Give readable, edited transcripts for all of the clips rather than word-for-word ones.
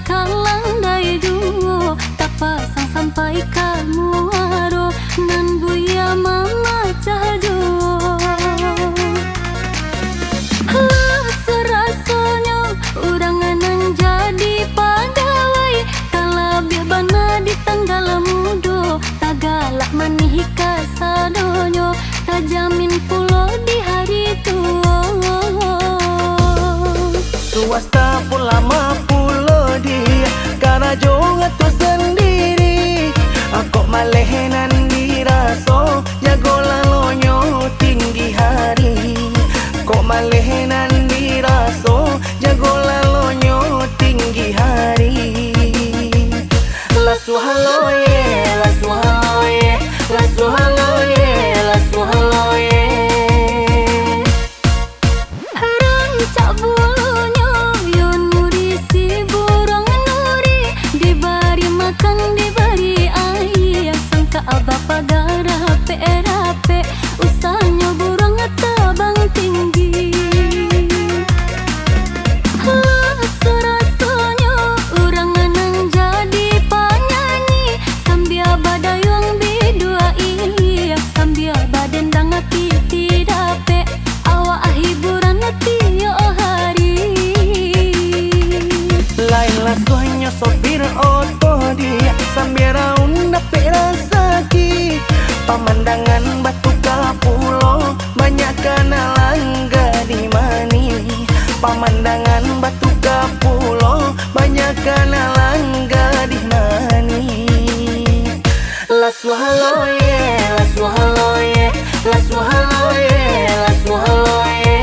kalang dai duo tak pasang sampai kamu aro nan buya mama cahjo serasanya urangan jadi pagawai talabih bana di tanggal mudo tagalak manihika sadonyo tajamin pulo di hari tua swasta pulama pulo dia karajo ngatu sendiri aku malehenan diraso jago lalonyo tinggi hari kok malehenan diraso jago lalonyo tinggi hari lasu haloye lasu haloye lasu haloye lasu haloye rancak bulunya yon muri si burung nuri dibari makan dibari air sangka abah pada rape-rape usahanya burung tabang tinggi rasanya urangan jadi penyanyi sambil badayung bidua ini sambil badendang piti dape awak hiburan tiyo hari lain lasuhnya sopir oto dia sambil raun dapet rasaki pemandangan batu kapulo banyak kenalan di mani pemandangan batu kapulo banyak kenalan di mani lasu haloye lasu haloye lasu haloye lasu haloye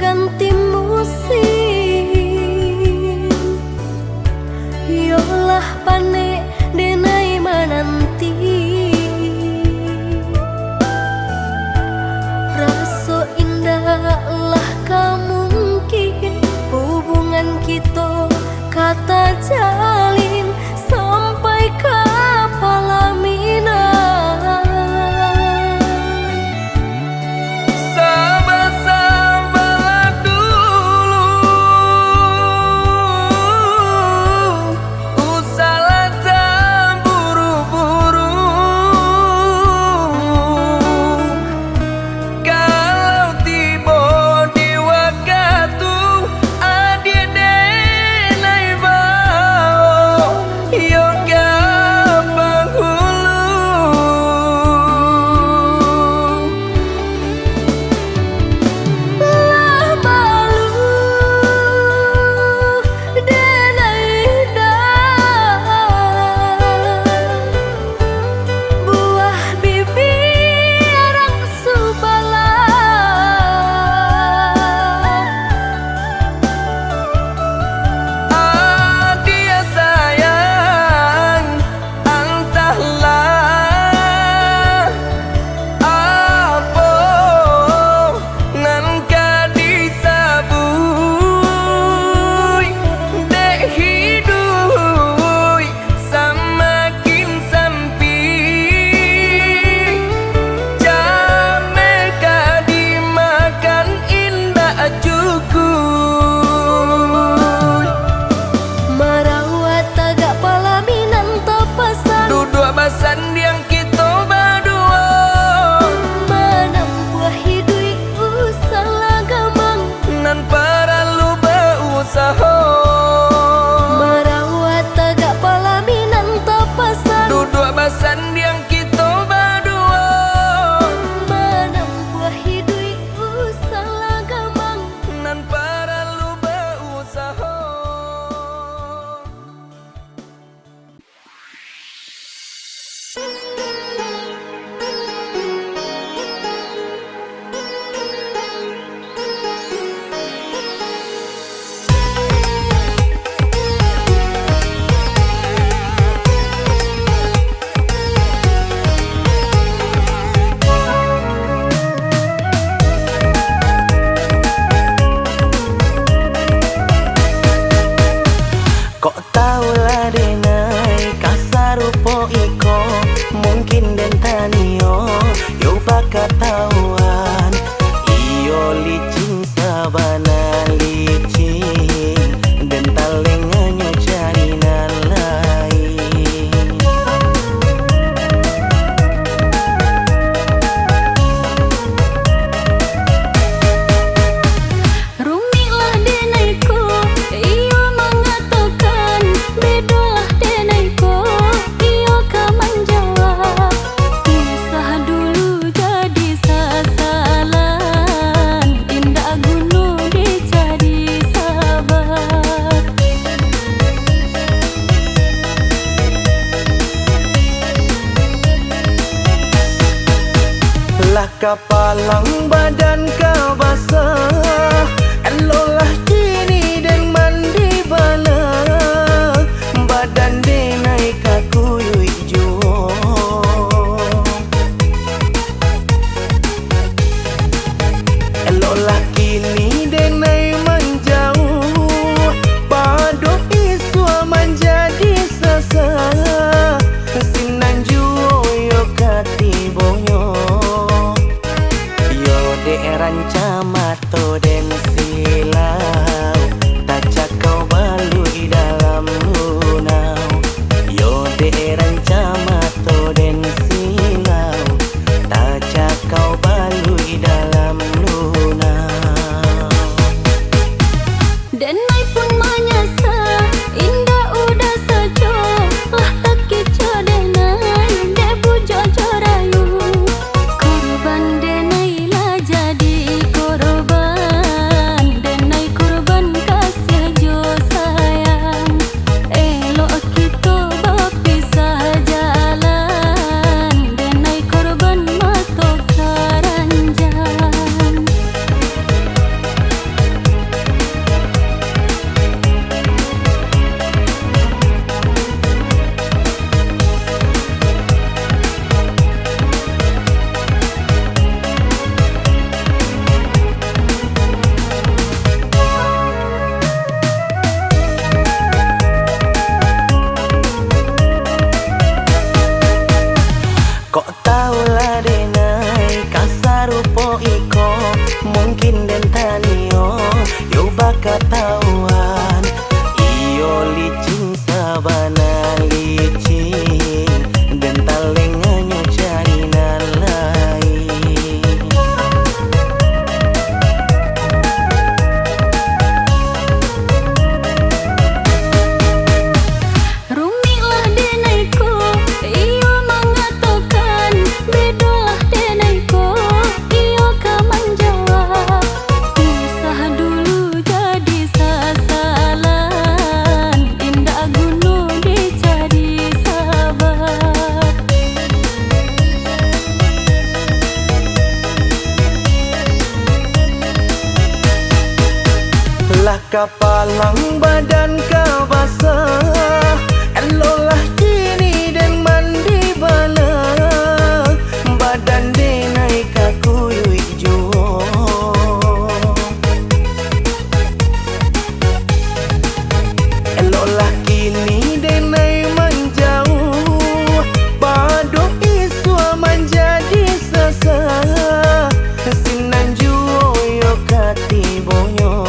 ganti musim. Yolah pane denai menanti, rasa indah lah kamu mungkin hubungan kita kata jalin sampai ke pelaminan. Sabar-sabar dulu, usahlah tak buru-buru. Kalau tiba di waktu adik denai bau, yoga penghulu. Lah malu denai dah buah bibir ang subalah. Dia sayang, entahlah apa nan kadisabui dek hidui semakin sempit. Jame kadimakan indah cukup. Merawat tagak pelaminan tapasan, Duduk basan yang kita berdua, menempuh hidup usaha gamang. nan perlu berusaha. Merawat tagak pelaminan tapasan, Duduk basan yang kita berdua, menempuh hidup usaha gamang. nan perlu berusaha. Kok tahulah denai kasar rupo iko, mungkin den tanio yo baka tauan. Iyo licin sabana licin, den talenganyo jalinan lain. Rumilah denaiku, iyo mengatakan bedalah denaiku, iyo kan menjawab. Kisah dulu jadi sasalan, indah gunung dijadi sahabat. Lah kapalang badan kau basah, elolah kini den mandi bala. Badan denai kakuyui juo, elolah kini denai menjauh. Pado iswa menjadi sasa, sinan juo yo katibonyo. Yo de rancamato den silau, taca kau balui dalam lunau. Yo de rancamato den silau, taca kau balui dalam lunau. Denai pun menyesal, indah udah saja lah tak keco denai, dek bujuk corayu. Korban denai lah jadi korban. iko mungkin den tanio yo bakatawan iyo licin sabana licin den talenganyo cari nalai. Rumilah denaiku, iyo mengatakan bedolah denaiku, iyo kaman jawab. Usah dulu jadi sasalan, indah gunung dicari sahabat. Lah kapalang badan kau basah, elolah kini den mandi bala, badan denai kakuyui juo. Elolah kini denai menjauh, badok iswa menjadi sasa, sinan juo yo katibonyo.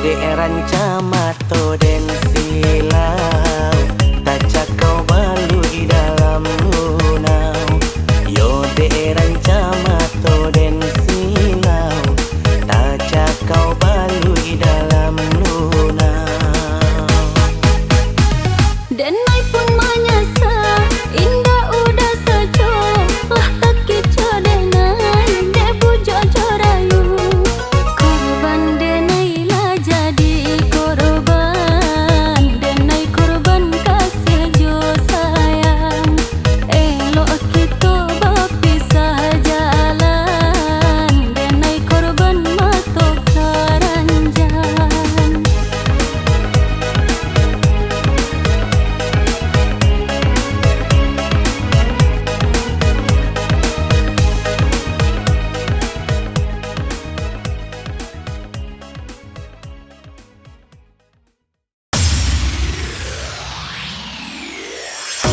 De erancamato den silau, taca kau balu di dalam lunau. Yo de erancamato den silau, taca kau balu di dalam lunau. Denai pun menyasa, indah udah saja, lah tak kica denai, debu jojo rayu. Korban denai lah jadi korban, denai korban kasih jo sayang. Elok kita berpisah jalan, denai korban mato karanjan.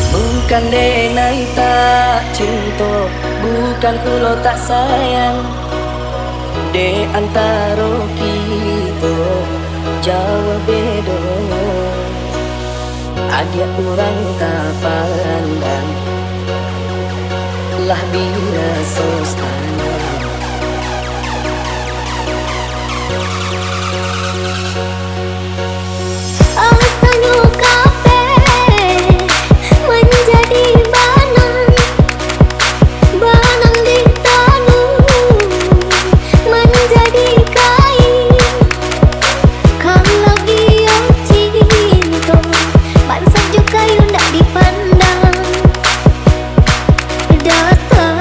Bukan denai tak cinta, bukan pulau tak sayang. De antara kita jauh beda. Ada orang tak pandang, lah bila sosana. Alasannya kape menjadi banang, banang di tanah menjadi kain. Kalau iyo cinta, bangsa juga kayu ndak dipandang. Datang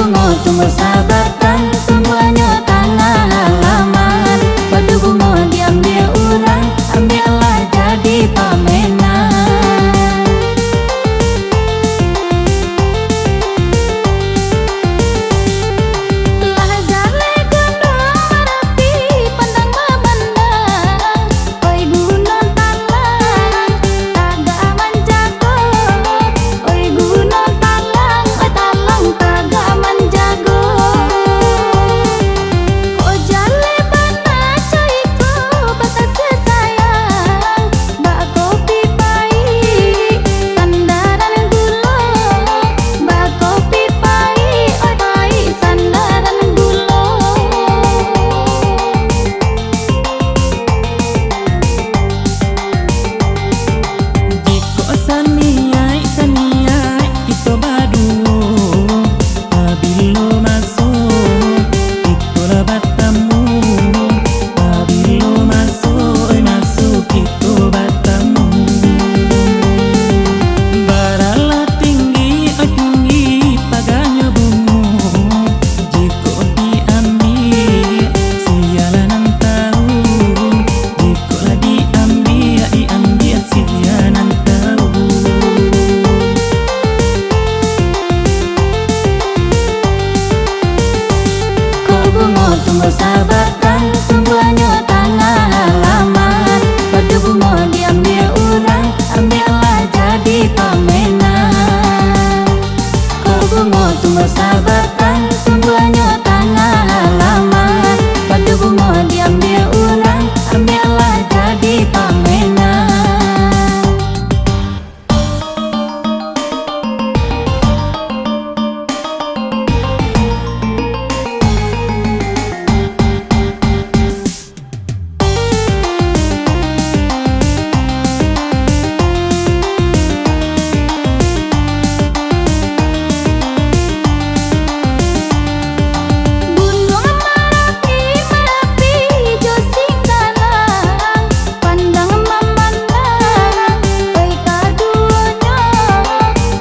bungo tumbuh sabatan, tumbuhnya tanah halaman. Padu bungo diambil orang, ambillah jadi pamenan. Telah jale gunung Merapi, pandang memandang, oi gunung talang, taga manjago, oi gunung talang, oi talang taga manjago. Oh jale bana coyko batas sayang, bak kopi pai, sandaran gulo, bak kopi pai, oi pai sandaran gulo. Jiko saniai saniai kita badu, babilo masuk kita batamu, babilo masuk masuk kita batamu. Barala tinggi tinggi paganya bungo, jiko diambil sialan tahu, jiko lah diambil sialan tahu. Kau bungo tumbuh sabatan, tumbuhnya tanah halaman. Padu bungo diambil orang, ambillah jadi pamenan. Kau bungo tumbuh sabatan, tumbuhnya tanah halaman. Padu bungo diambil orang, ambillah jadi pamenan. Gunung Merapi, Merapi jo singgalang, pandang memandang, oi kaduanya,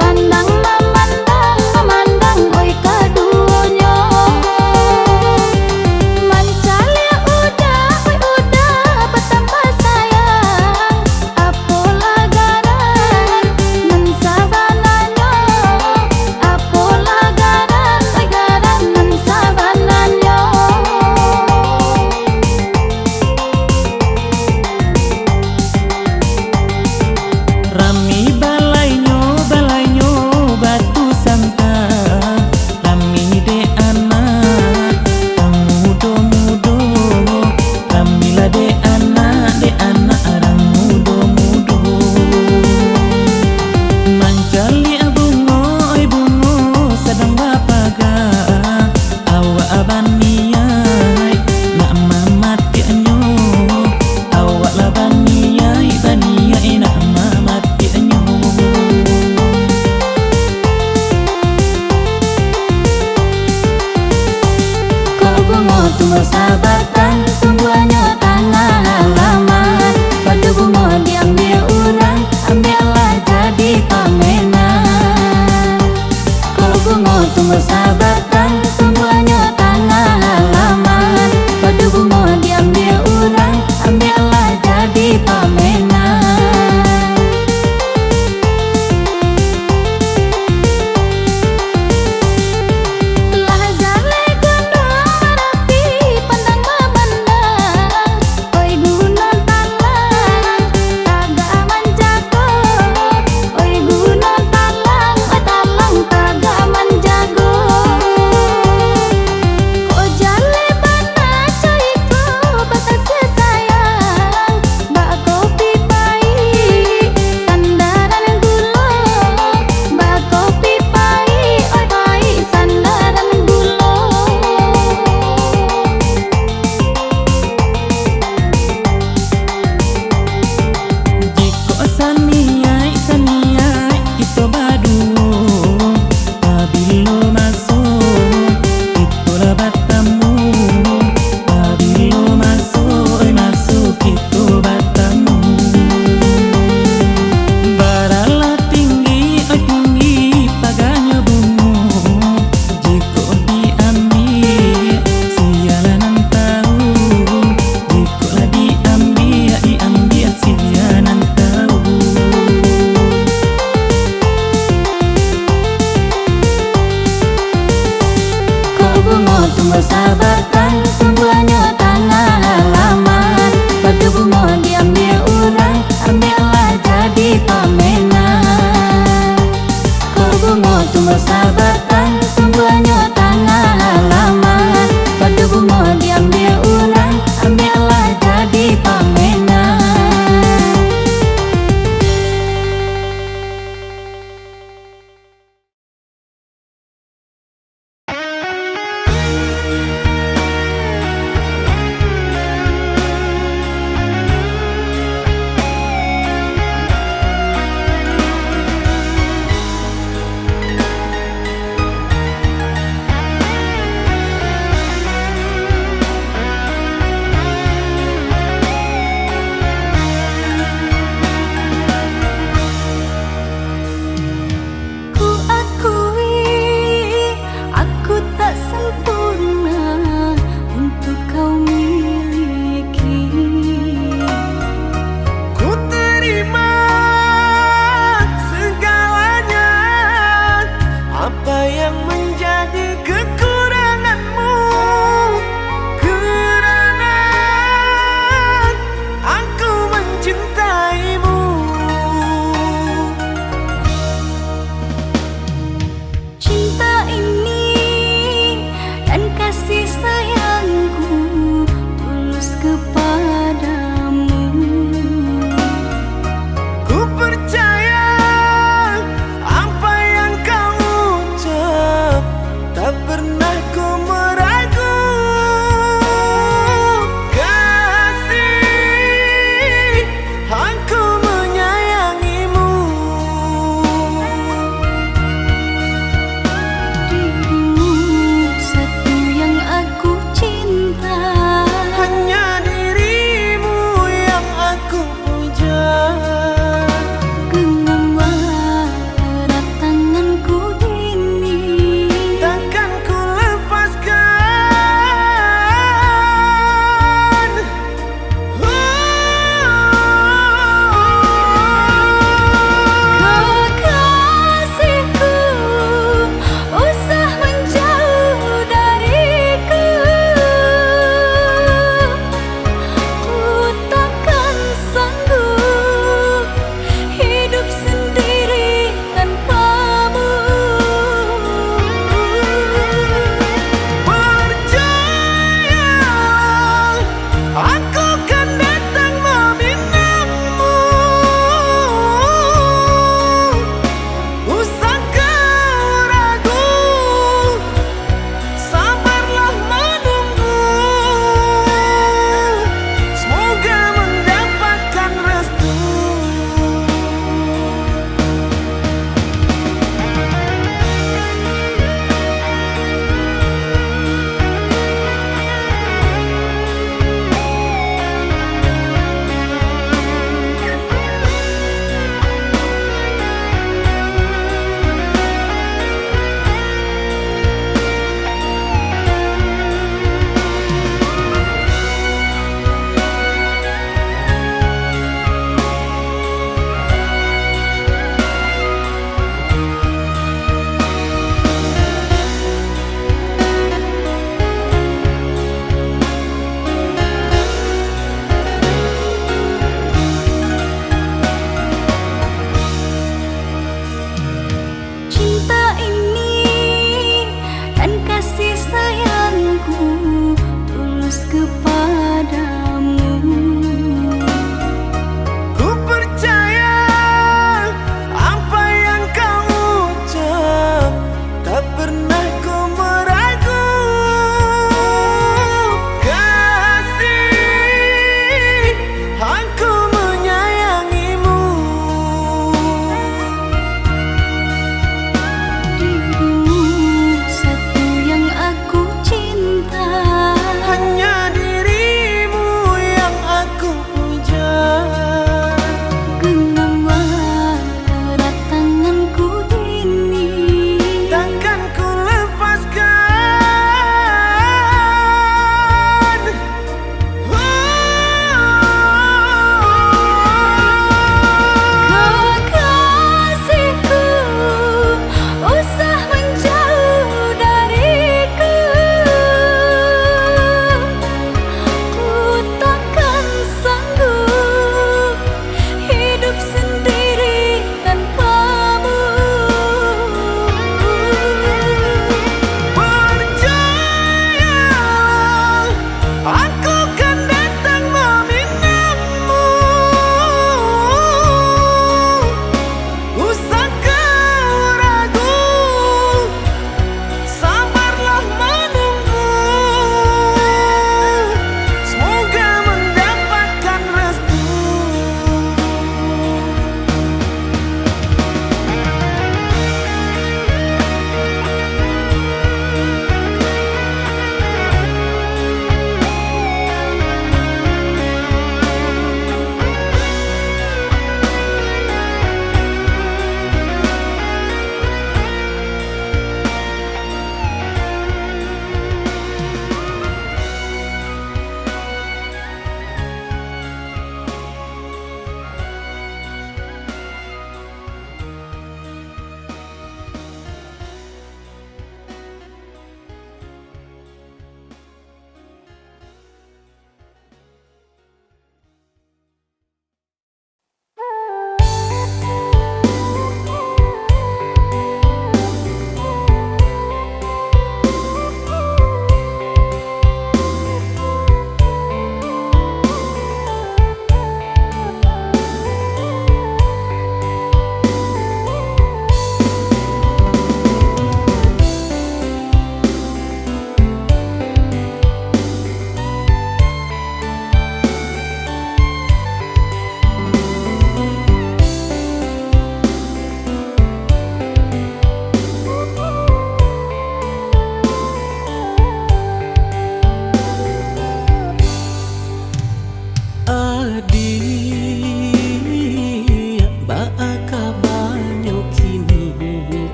pandang memandang, memandang, oi kaduanya. Mancalia udah, oi udah bertambah sayang, apola garan, mensabananya, apola garan, oi garan, mensabananya. Rami balainya batu santa, rami de anak orang mudo, rami lah de anak orang mudo. Mancali bungo sedang bapaga, awak abaniai nak mamatianyo, awak lah baniai nak mamatianyo. Kau bungo tumbuh sabatan, tumbuhnya tanah halaman. Padu bungo diambil orang, ambillah jadi pamenan. Kau bungo tumbuh sabatan, tumbuhnya tanah halaman. Padu bungo diambil orang, ambillah jadi pamenan. Telah jale gunung Merapi, pandang memandang, oi gunung talang, taga manjago, oi gunung talang, oi talang taga manjago. tumbuh sabar kan tumbuhnya tanah halaman. Batu bunga diambil orang, ambillah jadi pemenang. Kau bunga tumbuh sabar kan tumbuhnya tanah halaman. Batu bunga diambil orang, ambillah jadi pemenang.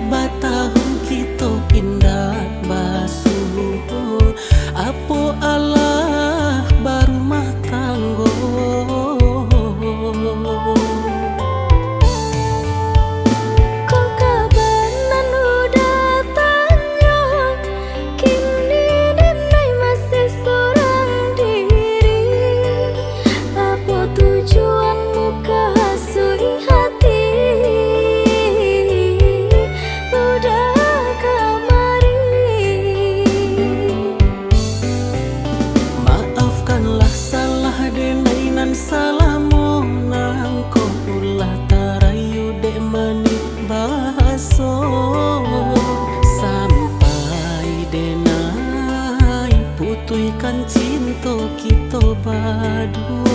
batahun kita pindah basuh. Apo Allah baru mah tanggo. Salamu nangko ulah tarayu dek manik bahaso sampai denai putuikan cinta kita berdua.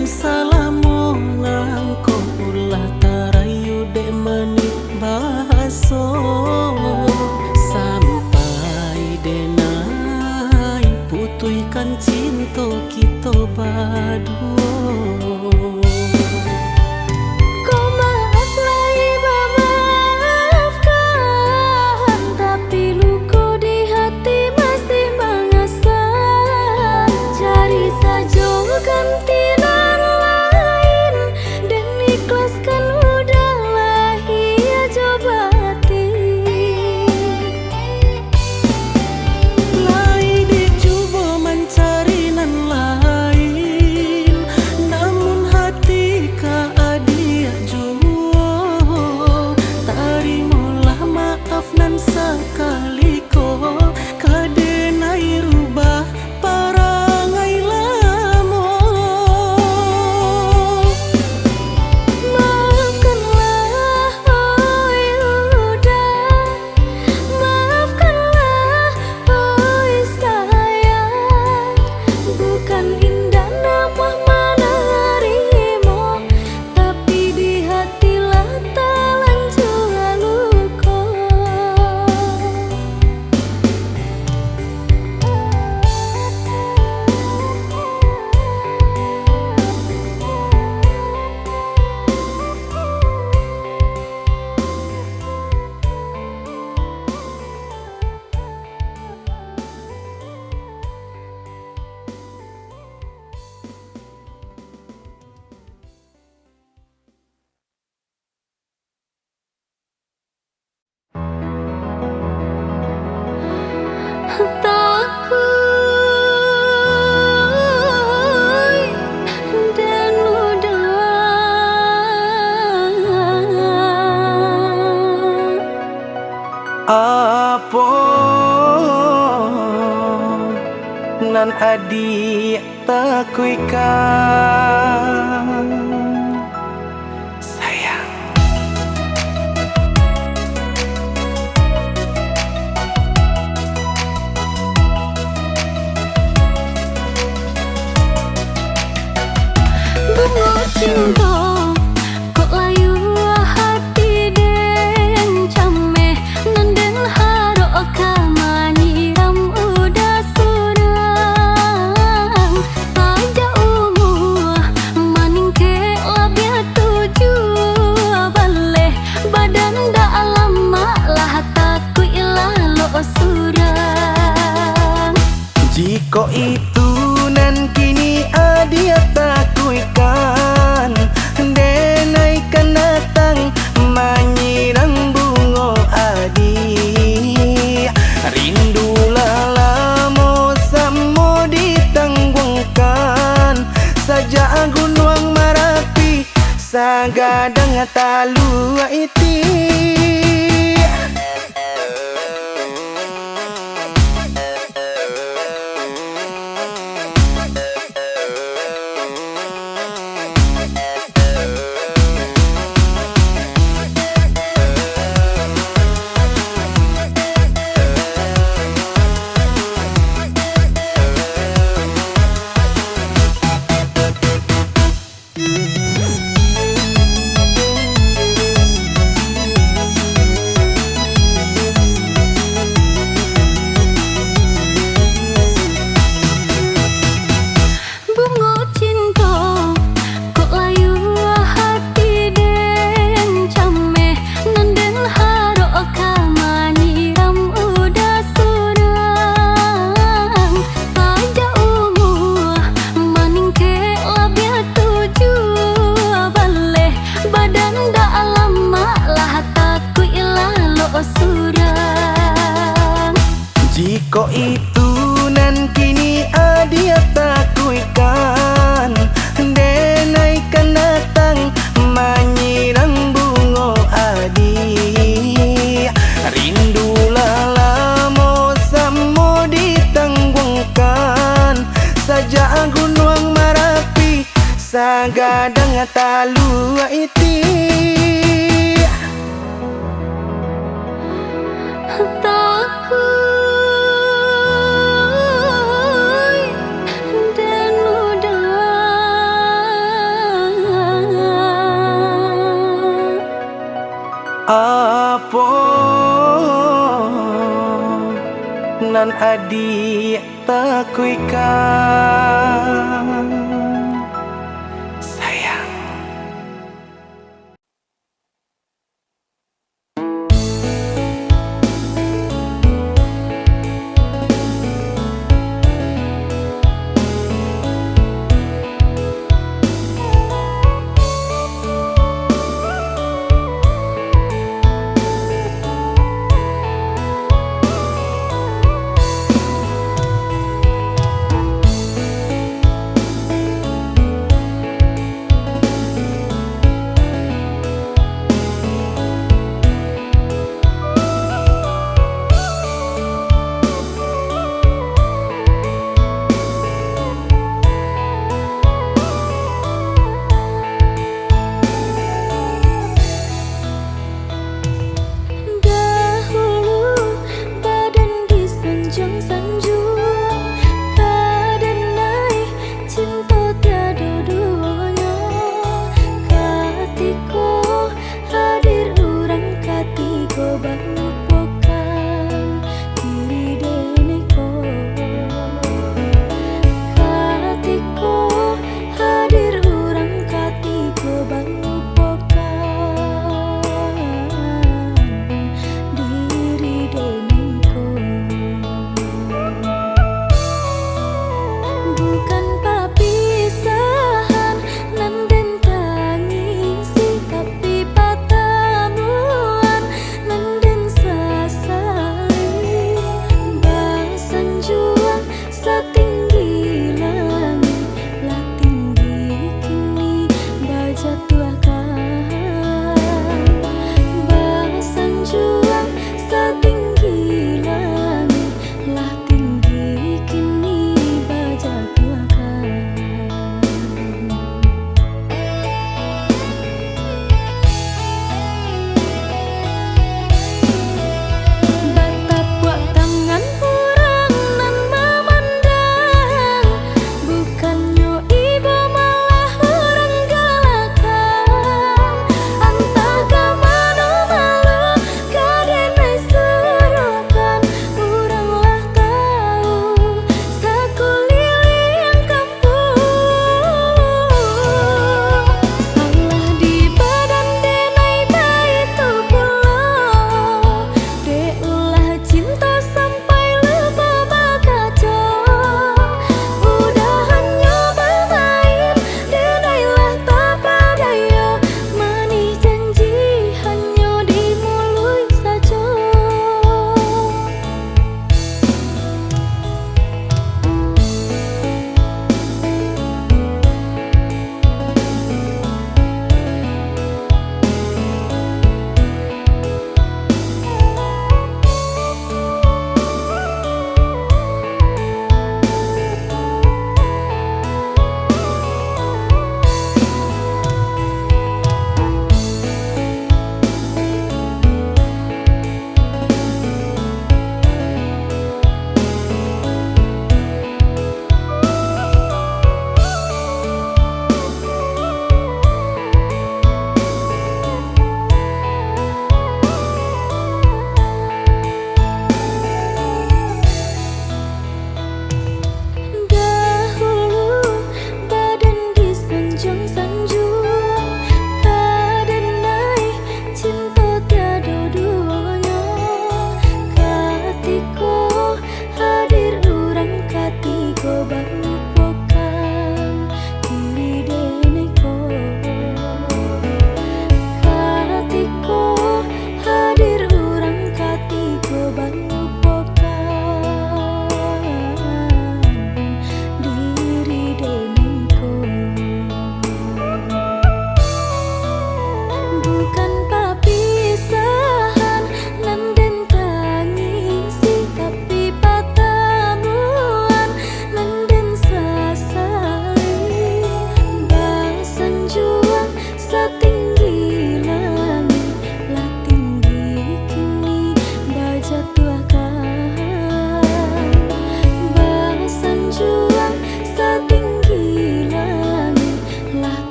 Salamu nangko ulah tarayu dek manik bahaso sampai denai putuikan cinta kita berdua. nan adik takuikan sayang. Bunga cinta kok layu hati den cameh nanden harok kamani ram udah surang saja umur maning ke labia tujuh baleh badan dak lama lah takut ilah lo surang. Jika itu nan kini adia takuikan denaikan datang menyirang bunga adi rindulah lama samo ditanggungkan saja gunung Marapi sagadang talu iti. Jika itu nan kini adia takuikan denaikan datang menyirang bunga adi rindulah lama samo ditanggungkan saja gunung Marapi sagadang talu iti. Apa nan adik takuikan sayang.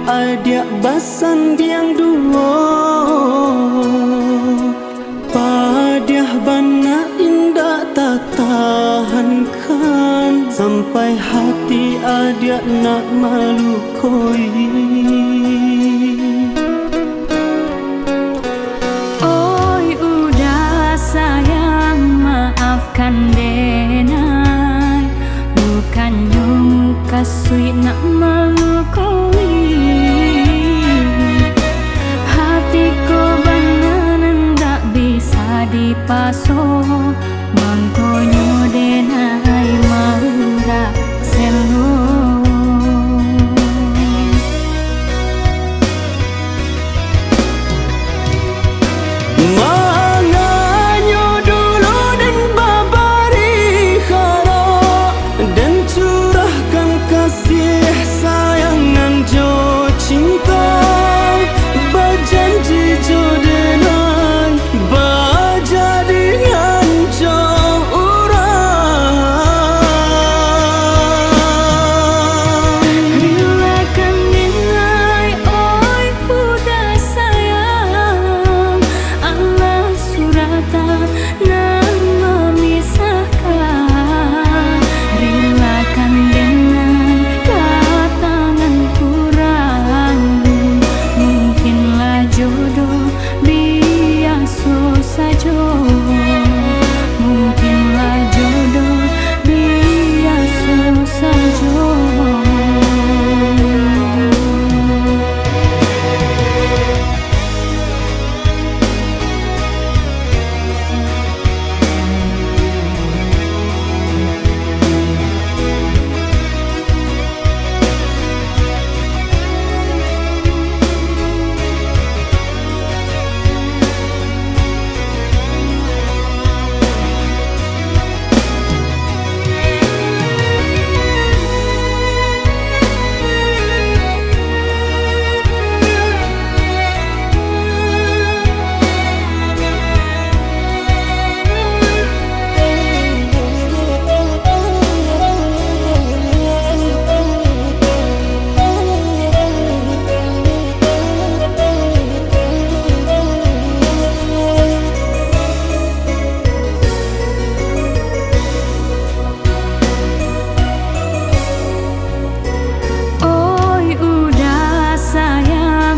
Adia basan diang duo Padiah bana indah tak tahankan Sampai hati adia nak malu koi. Oi udah sayang maafkan denai, bukannya muka sweet nak malu koi. Hatiku benar tak bisa dipaso, mangkonyo denai maura selo.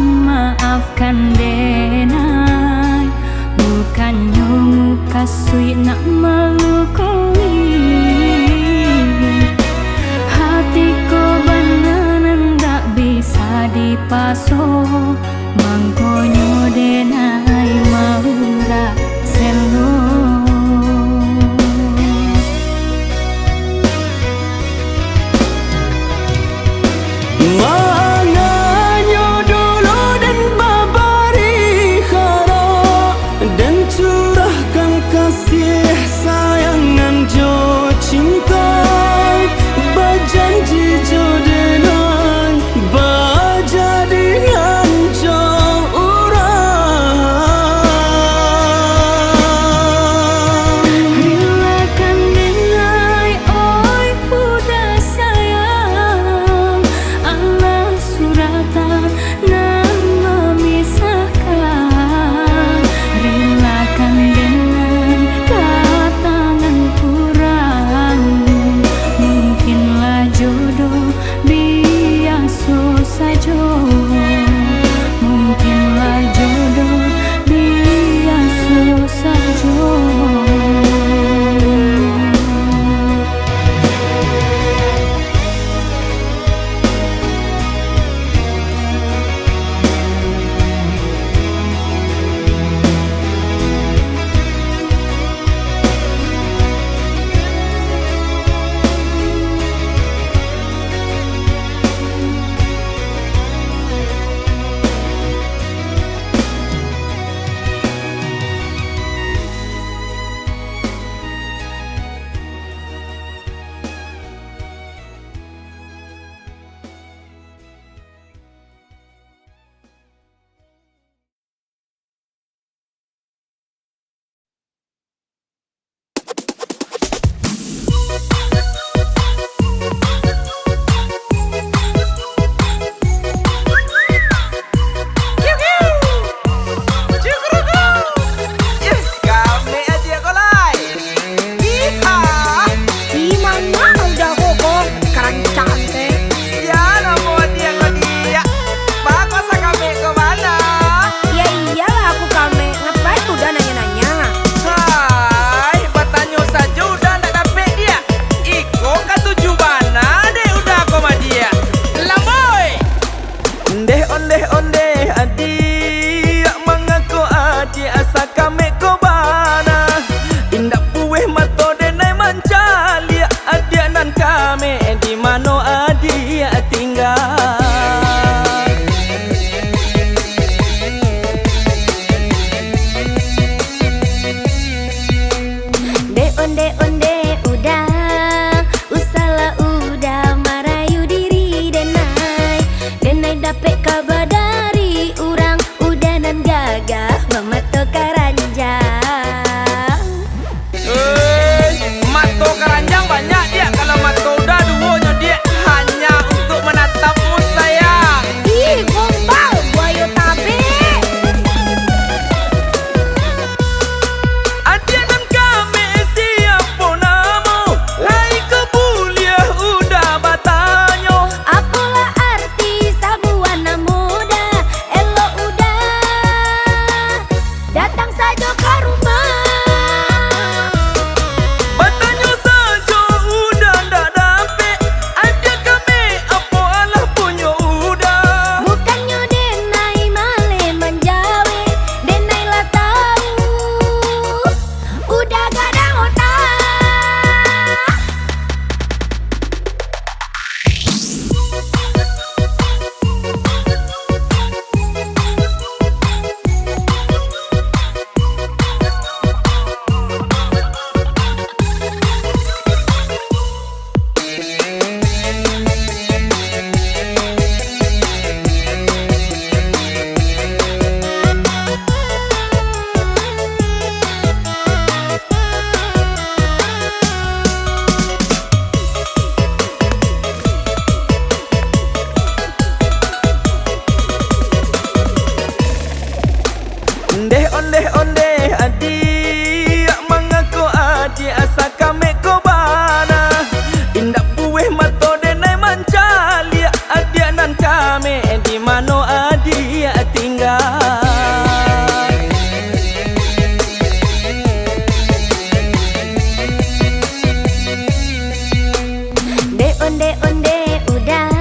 Maafkan denai, bukannya muka sweet nak malu koi. Hatiku benar tak bisa dipaso, mangkonyo denai maura selo. tinggal. Onde udah usala udah marayu diri denai dapet kabar dari urang udah nan gagah memato karanjang. Mato keranjang banyak dia, kalau mato udah duonya dia hanya untuk menatapmu sayang. Ih gombal buayo tabe. Adia dan kami siapa namo, lai kebuliah udah batanyo. Apalah arti sabuana muda, elo udah datang saja ke rumah. Batanyo saja udah ndak dapet, adia kami apa alah punyo udah. Bukannya denai male menjawe, denai lah tahu udah gak ada otak. Onde adik mengaku adik asa kami ko bana. Indak buih mato denai mancalia adik nan kami di mano adik tinggal. Onde udah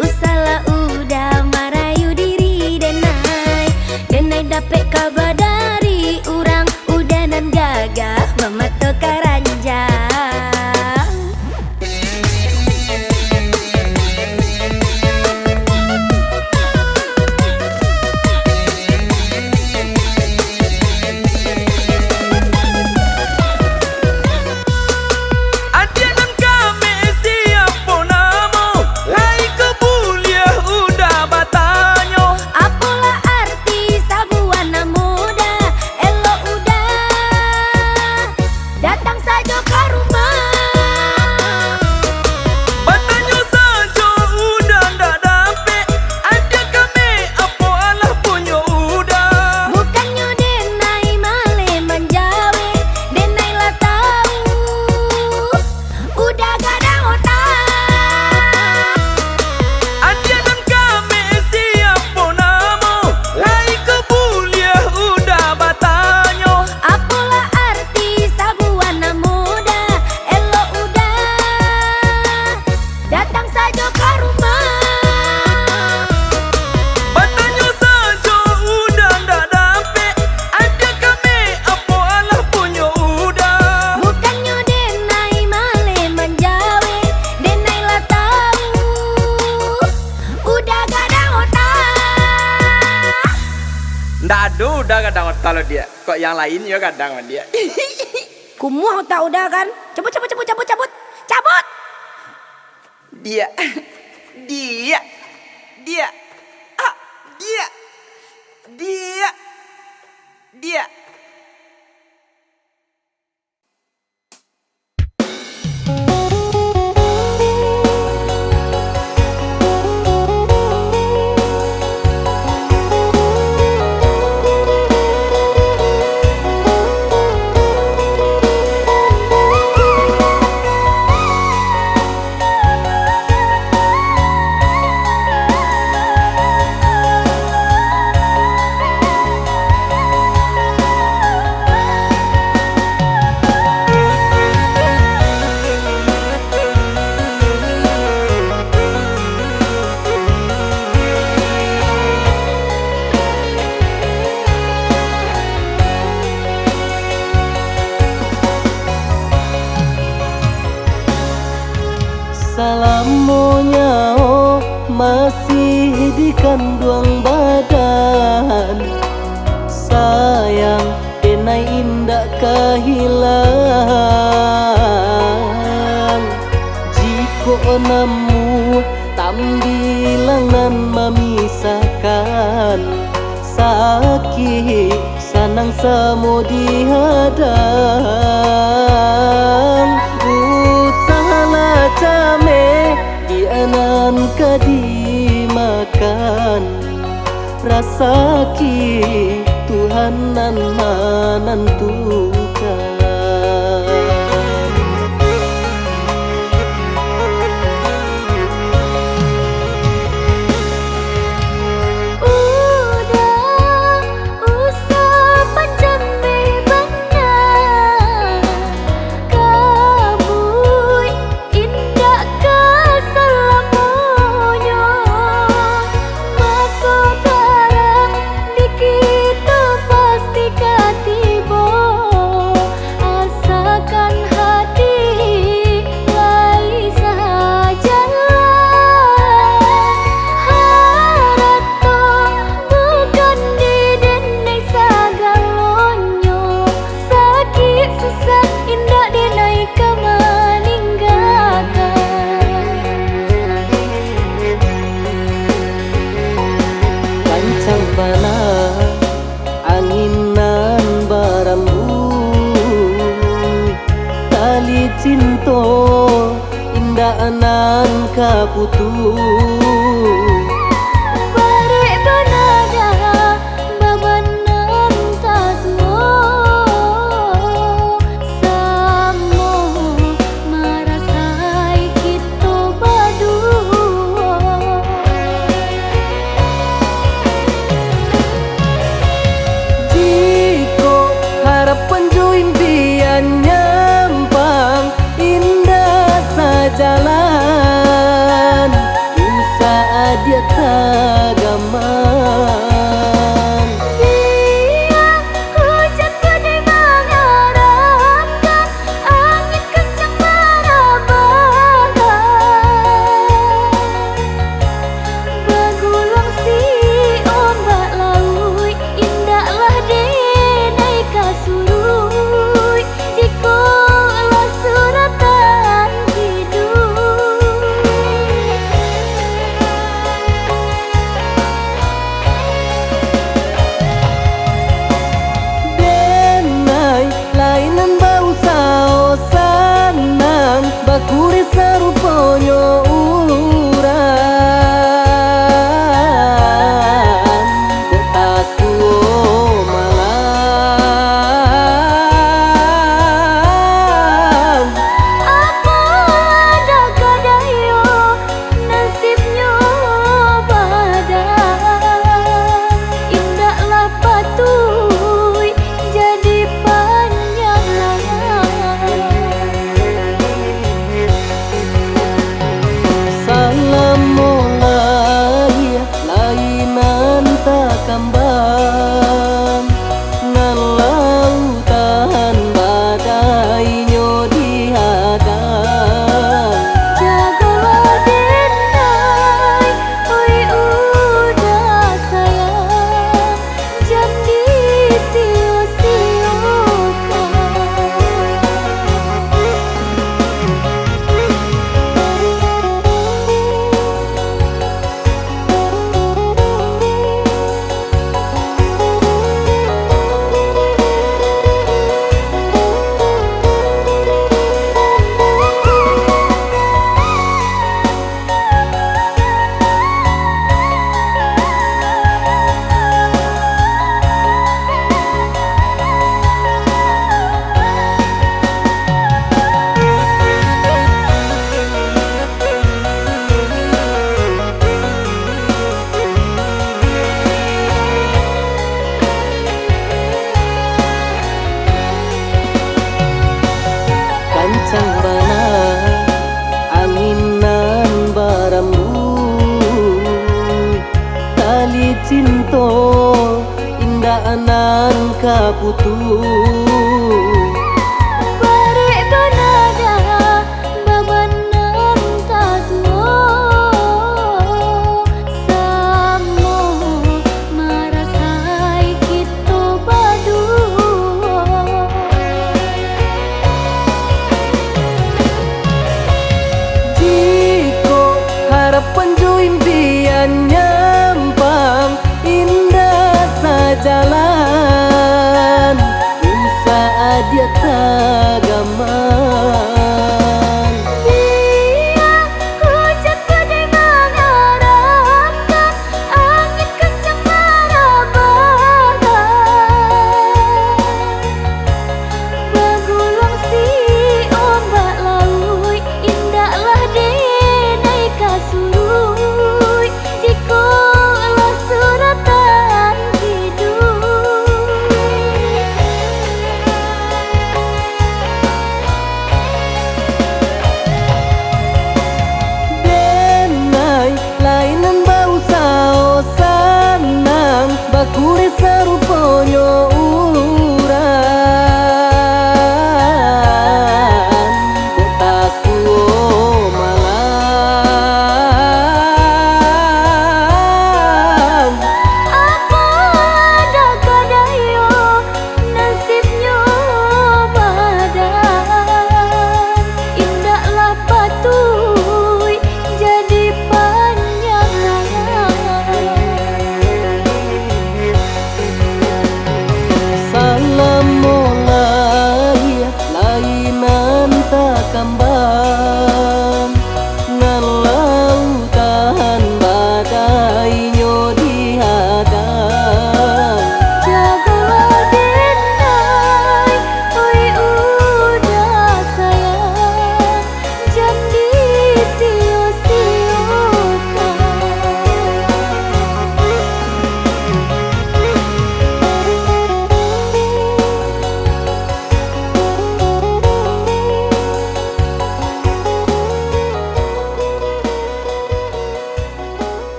usala udah marayu diri denai dapet kabar dari urang udah nan gagah memato karanjang. Adia dan kami siapa namo, lai kebuliah udah batanyo. Apalah arti sabuana muda, elo udah datang saja ke rumah. Batanyo saja udah ndak dapet, adia kami apa alah punyo udah. Bukannya denai male menjawe, denai lah tahu udah gak ada otak. Adia dan kami siapa namo, lai kebuliah udah batanyo. Apalah arti sabuana muda, elo udah datang saja ke rumah. Batanyo saja udah ndak dapet, adia kami apa alah punyo udah. Bukannya denai male menjawe, denai lah tahu udah gak ada otak. Ndak ada udah kadang kalau dia, kok yang lain ya kadang sama dia. Kumuh tak udah kan? Cabut. Dia, dia, dia, ah, dia. masih dikandung badan. Sayang denai indak kehilang. Jiko namu tambilang nan memisahkan. Sakit sanang samo dihadang. Usahalah came dianan kadimakan. Rasa ki Tuhan nan menentukan. Anginan barambut tali cinta indah anan kaputu. Barek banada babanan tazuo samo marasai kita berdua. Penjuin impian nyampang indah sajalan. Usaha dia tagaman. Dia hujan badai mengharapkan, angin kencang merebahkan. Bergulang si ombak laut, indahlah denai kasurui. Jikolah suratan hidup. Denai lainan bau sao sanang bakuri saruponyo uran. Kota suo malang. Apa ada kadayo nasibnya badan. Indahlah patuh jadi penyesalan. Salam mulai lainan tak kambang. Ngan lautan badainyo dihadang. Jagalah denai, oi udah sayang, jangan disia-siakan. Kancang bana anginan barambut tali cinta indah anan kaputu. Barek banada babanan tazuo jalan, usaha dia tak